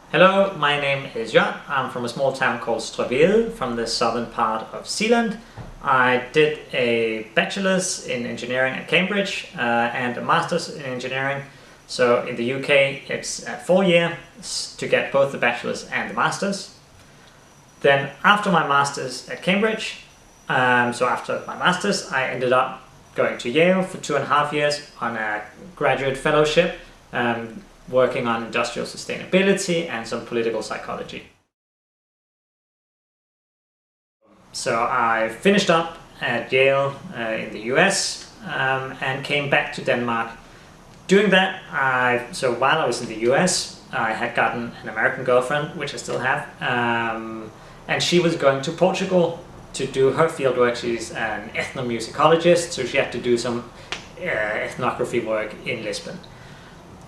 Hello, my name is Jørn. I'm from a small town called Studievalg from the southern part of Zealand. I did a bachelor's in engineering at Cambridge and a master's in engineering. So in the UK it's 4 years to get both the bachelor's and the master's. Then after my master's at Cambridge, after my master's, I ended up going to Yale for 2.5 years on a graduate fellowship, working on industrial sustainability and some political psychology. So I finished up at Yale in the US and came back to Denmark. Doing that, while I was in the US, I had gotten an American girlfriend, which I still have, and she was going to Portugal to do her fieldwork. She's an ethnomusicologist, so she had to do some ethnography work in Lisbon.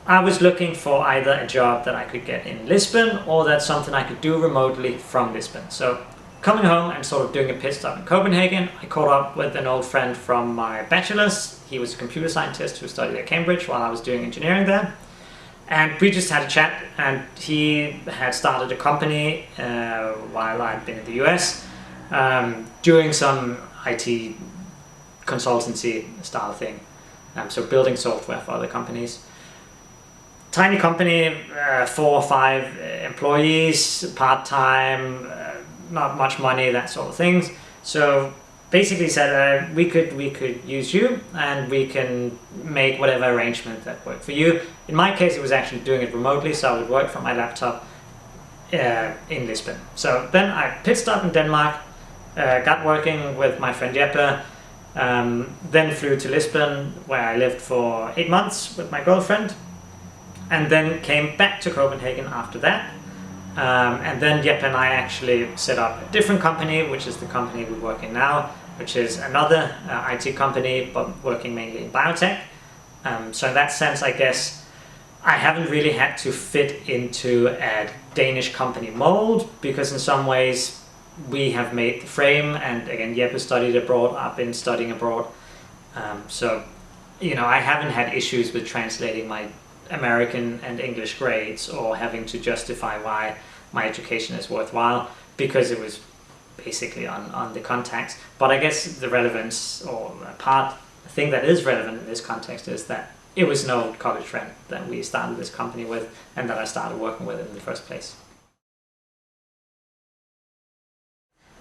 I was looking for either a job that I could get in Lisbon or that's something I could do remotely from Lisbon. So coming home and sort of doing a pit stop in Copenhagen, I caught up with an old friend from my bachelor's. He was a computer scientist who studied at Cambridge while I was doing engineering there. And we just had a chat, and he had started a company while I'd been in the US, doing some IT consultancy style thing. So building software for other companies. Tiny company, 4 or 5 employees, part-time, not much money, that sort of things. So basically said we could use you and we can make whatever arrangement that worked for you. In my case, it was actually doing it remotely, so I would work from my laptop in Lisbon. So then I pit stopped in Denmark, got working with my friend Jeppe, then flew to Lisbon where I lived for 8 months with my girlfriend, and then came back to Copenhagen after that. And then Jeppe and I actually set up a different company, which is the company we work in now, which is another IT company, but working mainly in biotech. So in that sense, I guess I haven't really had to fit into a Danish company mold, because in some ways we have made the frame, and again, Jeppe studied abroad, I've been studying abroad. So, I haven't had issues with translating my American and English grades or having to justify why my education is worthwhile, because it was basically on the context. But I guess the relevance, or the thing that is relevant in this context, is that it was an old college friend that we started this company with and that I started working with in the first place.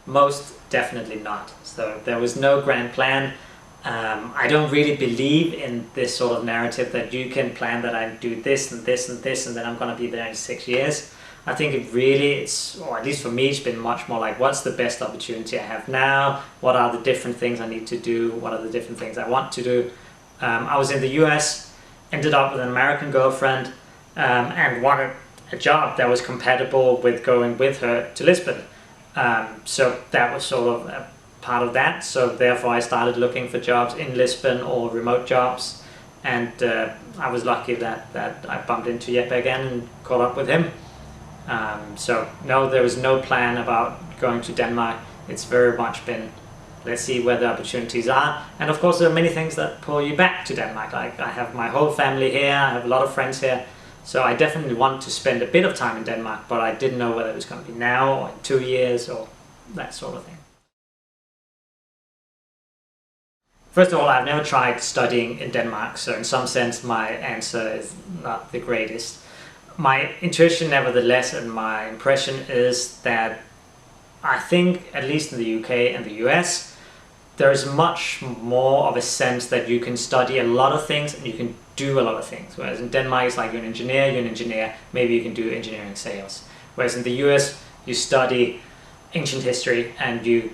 Most definitely not. So there was no grand plan. I don't really believe in this sort of narrative that you can plan that I do this and this and this and then I'm going to be there in 6 years. I think or at least for me, it's been much more like, what's the best opportunity I have now? What are the different things I need to do? What are the different things I want to do? I was in the US, ended up with an American girlfriend, and wanted a job that was compatible with going with her to Lisbon. So that was sort of a part of that. So therefore I started looking for jobs in Lisbon or remote jobs. And I was lucky that I bumped into Jeppe again and caught up with him. So no, there was no plan about going to Denmark. It's very much been, let's see where the opportunities are. And of course there are many things that pull you back to Denmark. Like I have my whole family here, I have a lot of friends here. So I definitely want to spend a bit of time in Denmark, but I didn't know whether it was going to be now or in 2 years or that sort of thing. First of all, I've never tried studying in Denmark, so in some sense my answer is not the greatest. My intuition, nevertheless, and my impression is that I think, at least in the UK and the US, there is much more of a sense that you can study a lot of things and you can do a lot of things. Whereas in Denmark, it's like you're an engineer, maybe you can do engineering sales. Whereas in the US, you study ancient history and you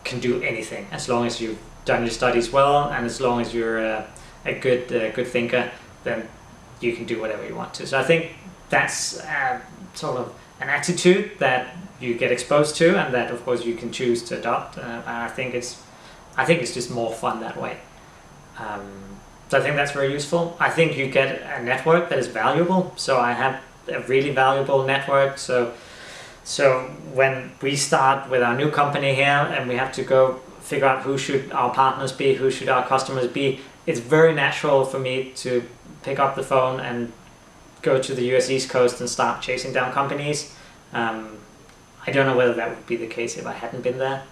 can do anything as long as you've done your studies well, and as long as you're a good thinker, then you can do whatever you want to. So I think that's sort of an attitude that you get exposed to, and that of course you can choose to adopt. And I think it's just more fun that way. So I think that's very useful. I think you get a network that is valuable. So I have a really valuable network. So when we start with our new company here and we have to go figure out who should our partners be, who should our customers be, it's very natural for me to pick up the phone and go to the US East Coast and start chasing down companies. I don't know whether that would be the case if I hadn't been there.